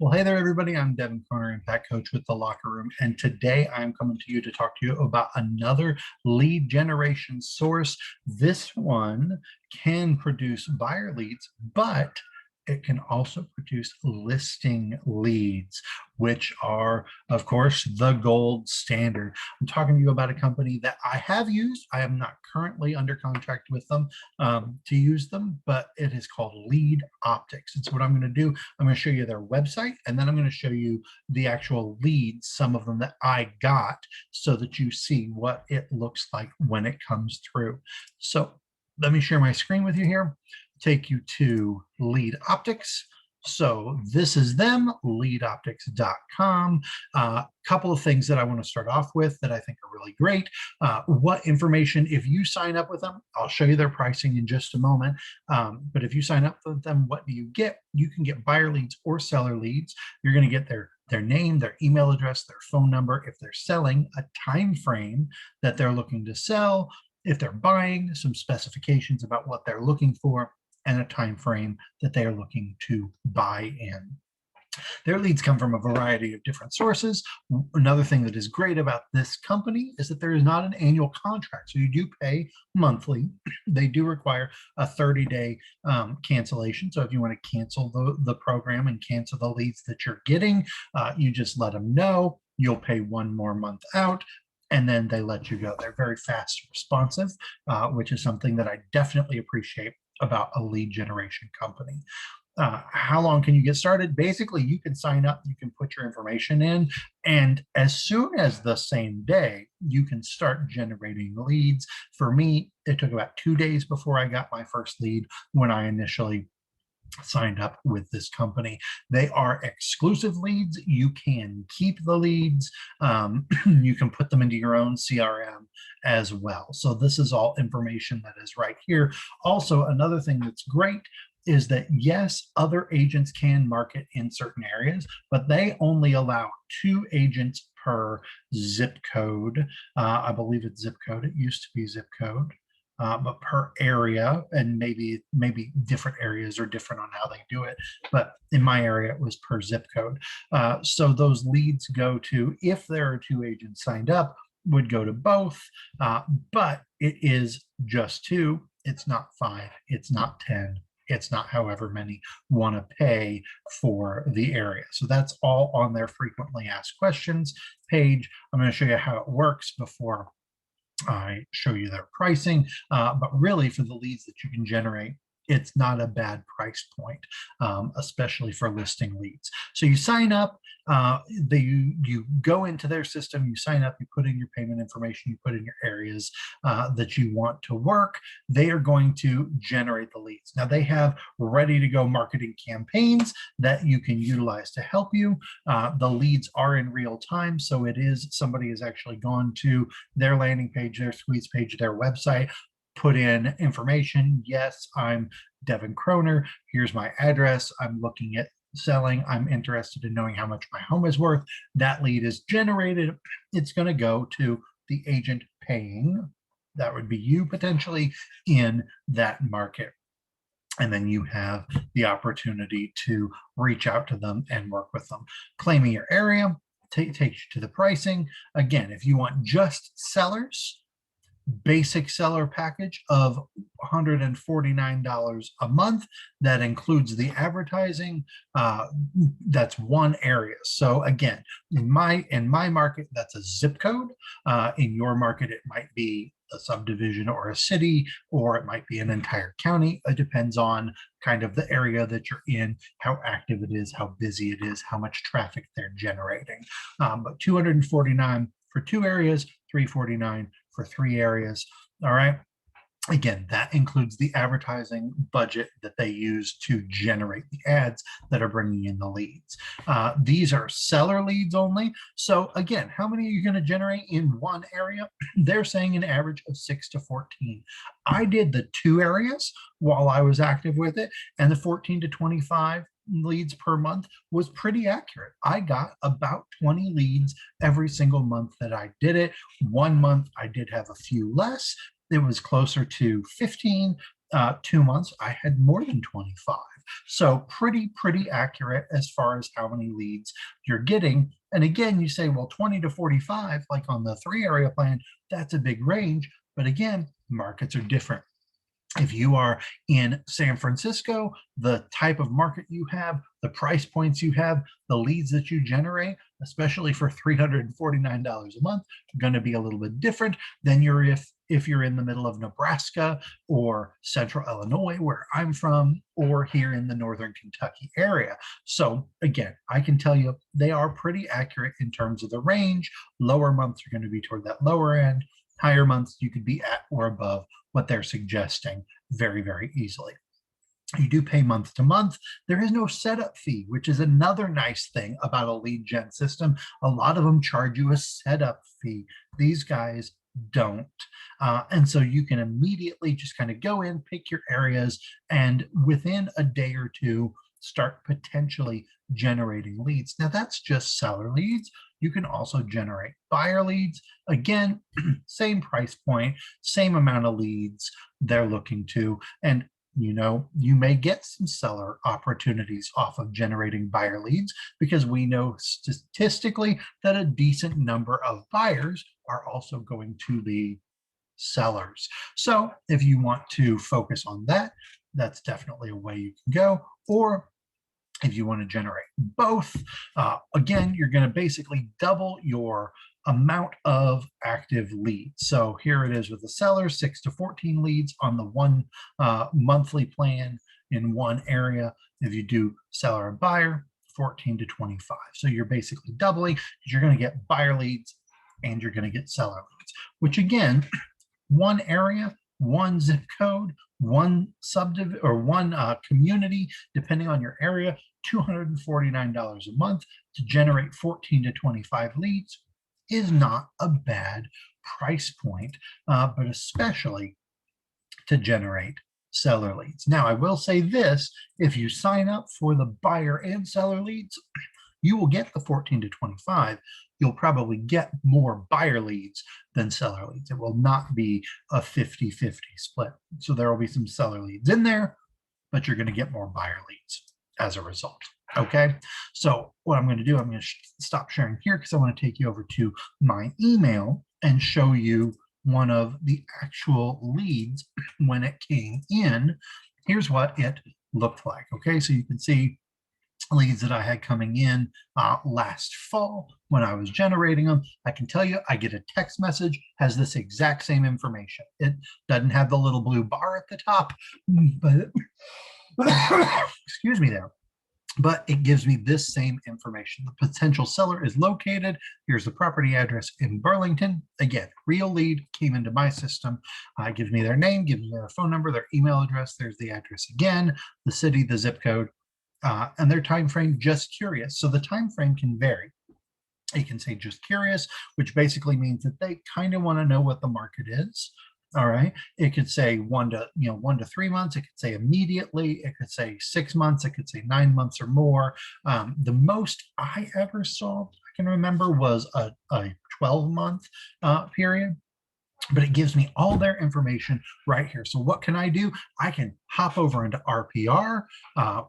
Well, hey there, everybody. I'm Devin, Impact Coach with The Locker Room, and today I'm coming to you to talk to you about another lead generation source. This one can produce buyer leads, but it can also produce listing leads, which are, of course, the gold standard. I'm talking to you about a company that I have used. I am not currently under contract with them to use them, but it is called LeadOptix. And so what I'm going to do, I'm going to show you their website, and then I'm going to show you the actual leads, some of them that I got, so that you see what it looks like when it comes through. So let me share my screen with you here, take you to LeadOptix. So this is them, leadoptix.com. Couple of things that I want to start off with that I think are really great. What information, if you sign up with them, I'll show you their pricing in just a moment. But if you sign up with them, what do you get? You can get buyer leads or seller leads. You're going to get their name, their email address, their phone number, if they're selling, a time frame that they're looking to sell, if they're buying, some specifications about what they're looking for, and a time frame that they are looking to buy in. Their leads come from a variety of different sources. Another thing that is great about this company is that there is not an annual contract. So you do pay monthly. They do require a 30-day cancellation. So if you want to cancel the program and cancel the leads that you're getting, you just let them know. You'll pay one more month out, and then they let you go. They're very fast and responsive, which is something that I definitely appreciate about a lead generation company. How long can you get started? Basically, you can sign up, you can put your information in, and as soon as the same day, you can start generating leads. For me, it took about 2 days before I got my first lead when I initially signed up with this company. They are exclusive leads. You can keep the leads. You can put them into your own CRM as well. So this is all information that is right here. Also, another thing that's great is that, yes, other agents can market in certain areas, but they only allow 2 agents per zip code. I believe it's zip code. It used to be zip code. But per area, and maybe different areas are different on how they do it. But in my area, it was per zip code. So those leads go to, if there are 2 agents signed up, would go to both. But it is just 2. It's not 5. It's not 10. It's not however many want to pay for the area. So that's all on their frequently asked questions page. I'm going to show you how it works before I show you their pricing, but really for the leads that you can generate, it's not a bad price point, especially for listing leads. So you sign up, you go into their system, you sign up, you put in your payment information, you put in your areas that you want to work. They are going to generate the leads. Now they have ready to go marketing campaigns that you can utilize to help you. The leads are in real time, so it is somebody has actually gone to their landing page, their squeeze page, their website, put in information. Yes, I'm Devin Kroner. Here's my address. I'm looking at selling. I'm interested in knowing how much my home is worth. That lead is generated. It's going to go to the agent paying. That would be you potentially in that market. And then you have the opportunity to reach out to them and work with them. Claiming your area takes you to the pricing. Again, if you want just sellers, basic seller package of $149 a month. That includes the advertising. That's one area. So again, in my market, that's a zip code. In your market, it might be a subdivision or a city, or it might be an entire county. It depends on kind of the area that you're in, how active it is, how busy it is, how much traffic they're generating. But $249 for 2 areas, $349 for 3 areas. All right. Again, that includes the advertising budget that they use to generate the ads that are bringing in the leads. These are seller leads only. So again, how many are you going to generate in one area? They're saying an average of 6 to 14. I did the 2 areas while I was active with it, and the 14 to 25 leads per month was pretty accurate. I got about 20 leads every single month that I did it. One month I did have a few less. It was closer to 15. 2 months I had more than 25. So pretty accurate as far as how many leads you're getting. And again, you say, well, 20 to 45, like on the 3-area plan, that's a big range. But again, markets are different. If you are in San Francisco, the type of market you have, the price points you have, the leads that you generate, especially for $349 a month, are going to be a little bit different than if you're in the middle of Nebraska or central Illinois, where I'm from, or here in the northern Kentucky area. So again, I can tell you they are pretty accurate in terms of the range. Lower months are going to be toward that lower end. Higher months, you could be at or above what they're suggesting very easily. You do pay month to month. There is no setup fee, which is another nice thing about a lead gen system. A lot of them charge you a setup fee. These guys don't. And so you can immediately just kind of go in, pick your areas, and within a day or two, start potentially generating leads. Now that's just seller leads. You can also generate buyer leads. Again, same price point, same amount of leads they're looking to. And you may get some seller opportunities off of generating buyer leads, because we know statistically that a decent number of buyers are also going to be sellers. So if you want to focus on that, that's definitely a way you can go. Or if you want to generate both, again, you're going to basically double your amount of active leads. So here it is with the seller, 6 to 14 leads on the one monthly plan in one area. If you do seller and buyer, 14 to 25. So you're basically doubling, because you're going to get buyer leads and you're going to get seller leads, which again, one area, one zip code, one subdivision or one community, depending on your area, $249 a month to generate 14 to 25 leads is not a bad price point, but especially to generate seller leads. Now, I will say this, if you sign up for the buyer and seller leads, you will get the 14 to 25. You'll probably get more buyer leads than seller leads. It will not be a 50-50 split. So there will be some seller leads in there, but you're going to get more buyer leads as a result. Okay, so what I'm going to do, I'm going to stop sharing here because I want to take you over to my email and show you one of the actual leads when it came in. Here's what it looked like. Okay, so you can see leads that I had coming in last fall when I was generating them. I can tell you, I get a text message, has this exact same information. It doesn't have the little blue bar at the top, but excuse me there. But it gives me this same information. The potential seller is located. Here's the property address in Burlington. Again, real lead came into my system. Gives me their name, gives me their phone number, their email address. There's the address again, the city, the zip code, and their time frame, just curious. So the time frame can vary. You can say just curious, which basically means that they kind of want to know what the market is. All right. It could say 1 to 3 months. It could say immediately. It could say 6 months. It could say 9 months or more. The most I ever saw, I can remember, was a 12-month period. But it gives me all their information right here. So what can I do? I can hop over into RPR,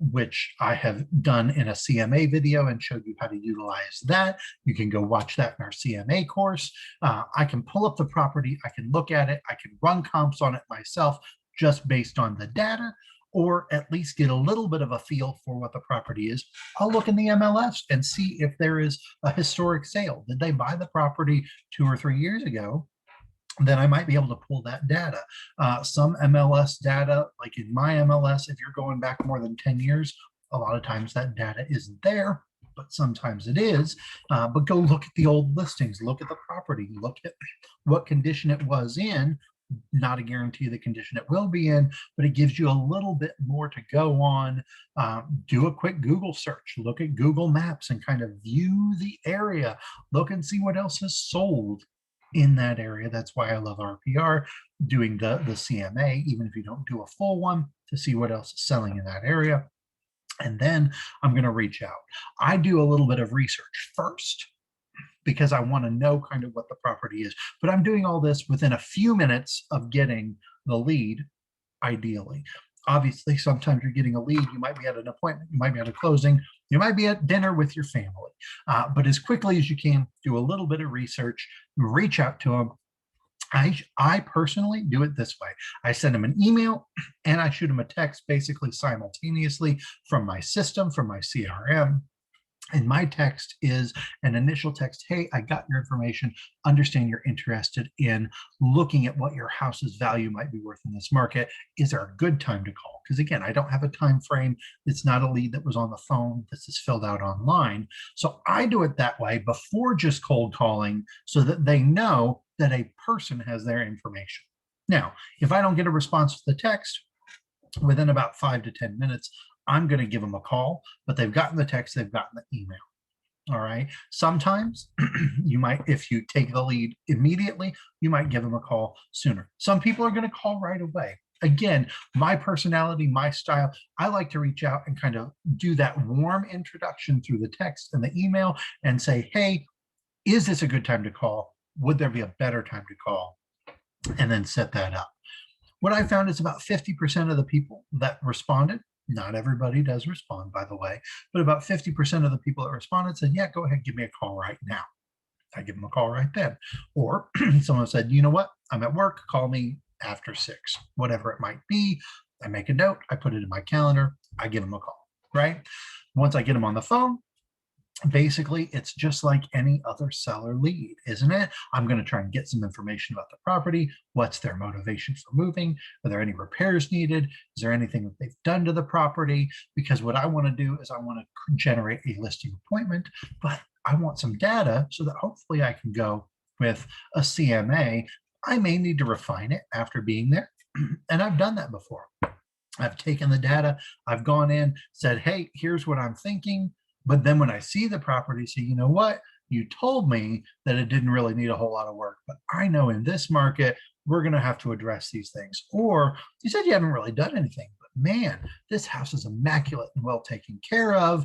which I have done in a CMA video and showed you how to utilize that. You can go watch that in our CMA course. I can pull up the property. I can look at it. I can run comps on it myself just based on the data, or at least get a little bit of a feel for what the property is. I'll look in the MLS and see if there is a historic sale. Did they buy the property 2 or 3 years ago? Then I might be able to pull that data. Some MLS data, like in my MLS, if you're going back more than 10 years, a lot of times that data isn't there, but sometimes it is. But go look at the old listings, look at the property, look at what condition it was in. Not a guarantee of the condition it will be in, but it gives you a little bit more to go on. Do a quick Google search, look at Google Maps and kind of view the area, look and see what else is sold in that area. That's why I love RPR, doing the CMA, even if you don't do a full one, to see what else is selling in that area. And then I'm going to reach out. I do a little bit of research first because I want to know kind of what the property is. But I'm doing all this within a few minutes of getting the lead, ideally. Obviously, sometimes you're getting a lead. You might be at an appointment, you might be at a closing, you might be at dinner with your family. But as quickly as you can, do a little bit of research, reach out to them. I personally do it this way. I send them an email and I shoot them a text basically simultaneously from my system, from my CRM. And my text is an initial text. Hey, I got your information. Understand you're interested in looking at what your house's value might be worth in this market. Is there a good time to call? Because again, I don't have a time frame. It's not a lead that was on the phone. This is filled out online. So I do it that way before just cold calling so that they know that a person has their information. Now, if I don't get a response to the text within about 5 to 10 minutes, I'm going to give them a call, but they've gotten the text, they've gotten the email. All right. Sometimes you might, if you take the lead immediately, you might give them a call sooner. Some people are going to call right away. Again, my personality, my style, I like to reach out and kind of do that warm introduction through the text and the email and say, hey, is this a good time to call? Would there be a better time to call? And then set that up. What I found is about 50% of the people that responded, not everybody does respond, by the way, but about 50% of the people that responded said, yeah, go ahead, give me a call right now. I give them a call right then. Or someone said, you know what, I'm at work, call me after 6, whatever it might be. I make a note, I put it in my calendar, I give them a call, right? Once I get them on the phone, basically, it's just like any other seller lead, isn't it? I'm going to try and get some information about the property. What's their motivation for moving? Are there any repairs needed? Is there anything that they've done to the property? Because what I want to do is I want to generate a listing appointment, but I want some data so that hopefully I can go with a CMA. I may need to refine it after being there, and I've done that before. I've taken the data, I've gone in, said, hey, here's what I'm thinking. But then when I see the property, say, you know what, you told me that it didn't really need a whole lot of work, but I know in this market, we're going to have to address these things. Or you said you haven't really done anything, but man, this house is immaculate and well taken care of.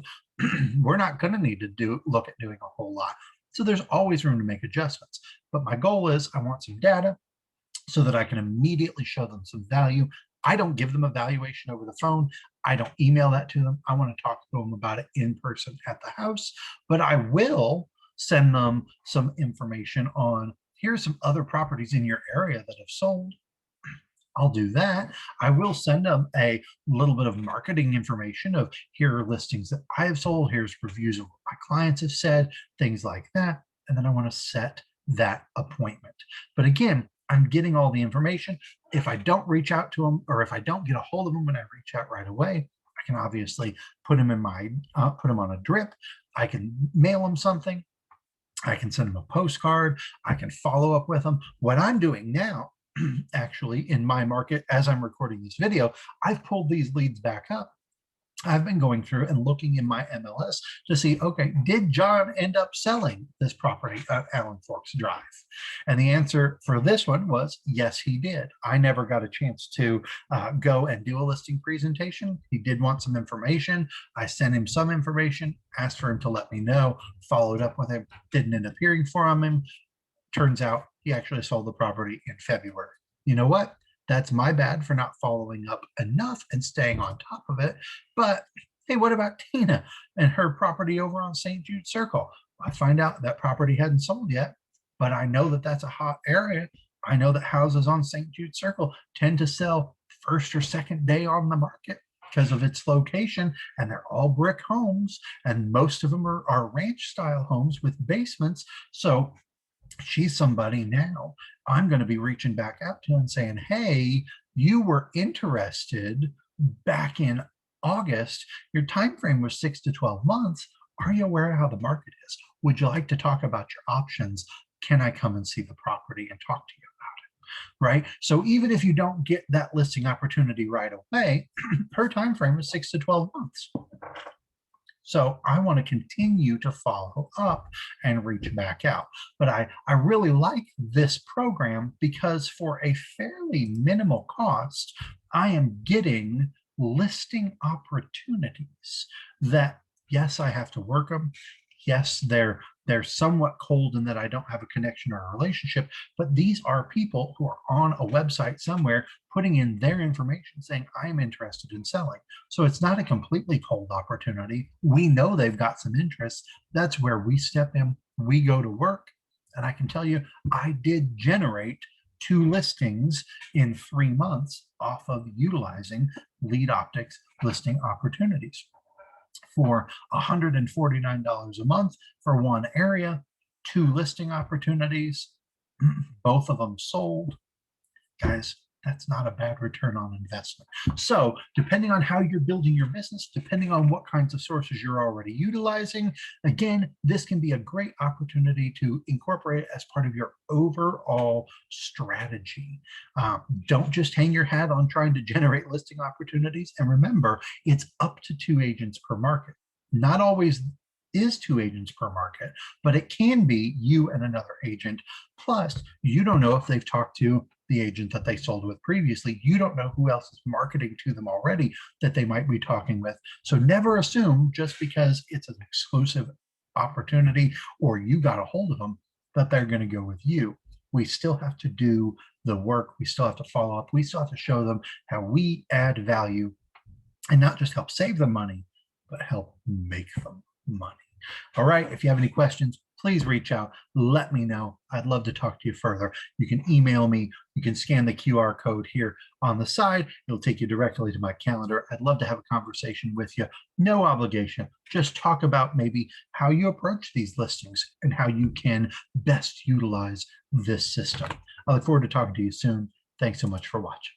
We're not going to need to look at doing a whole lot. So there's always room to make adjustments. But my goal is I want some data so that I can immediately show them some value. I don't give them a valuation over the phone. I don't email that to them. I want to talk to them about it in person at the house, but I will send them some information on here's some other properties in your area that have sold. I'll do that. I will send them a little bit of marketing information of here are listings that I have sold. Here's reviews of what my clients have said, things like that. And then I want to set that appointment. But again, I'm getting all the information. If I don't reach out to them, or if I don't get a hold of them when I reach out right away, I can obviously put them in my put them on a drip. I can mail them something. I can send them a postcard. I can follow up with them. What I'm doing now, actually, in my market, as I'm recording this video, I've pulled these leads back up. I've been going through and looking in my MLS to see, okay, did John end up selling this property at Allen Forks Drive? And the answer for this one was, yes, he did. I never got a chance to go and do a listing presentation. He did want some information. I sent him some information, asked for him to let me know, followed up with him, didn't end up hearing from him. Turns out he actually sold the property in February. You know what? That's my bad for not following up enough and staying on top of it. But hey, what about Tina and her property over on St. Jude Circle? I find out that property hadn't sold yet, but I know that that's a hot area. I know that houses on St. Jude Circle tend to sell first or second day on the market because of its location, and they're all brick homes, and most of them are ranch style homes with basements. So she's somebody now I'm going to be reaching back out to and saying, hey, you were interested back in August. Your time frame was 6 to 12 months. Are you aware of how the market is? Would you like to talk about your options? Can I come and see the property and talk to you about it? Right? So even if you don't get that listing opportunity right away, her time frame is 6 to 12 months. So I want to continue to follow up and reach back out. But I really like this program because for a fairly minimal cost, I am getting listing opportunities that, yes, I have to work them. Yes, they're somewhat cold in that I don't have a connection or a relationship, but these are people who are on a website somewhere putting in their information saying, I'm interested in selling. So it's not a completely cold opportunity. We know they've got some interest. That's where we step in, we go to work. And I can tell you, I did generate 2 listings in 3 months off of utilizing LeadOptix listing opportunities for $149 a month for one area, 2 listing opportunities, both of them sold. Guys, that's not a bad return on investment. So depending on how you're building your business, depending on what kinds of sources you're already utilizing, again, this can be a great opportunity to incorporate as part of your overall strategy. Don't just hang your hat on trying to generate listing opportunities. And remember, it's up to 2 agents per market. Not always is 2 agents per market, but it can be you and another agent. Plus, you don't know if they've talked to the agent that they sold with previously. You don't know who else is marketing to them already that they might be talking with. So never assume just because it's an exclusive opportunity or you got a hold of them that they're going to go with you. We still have to do the work. We still have to follow up. We still have to show them how we add value and not just help save them money, but help make them money. All right, if you have any questions, please reach out. Let me know. I'd love to talk to you further. You can email me. You can scan the QR code here on the side. It'll take you directly to my calendar. I'd love to have a conversation with you. No obligation. Just talk about maybe how you approach these listings and how you can best utilize this system. I look forward to talking to you soon. Thanks so much for watching.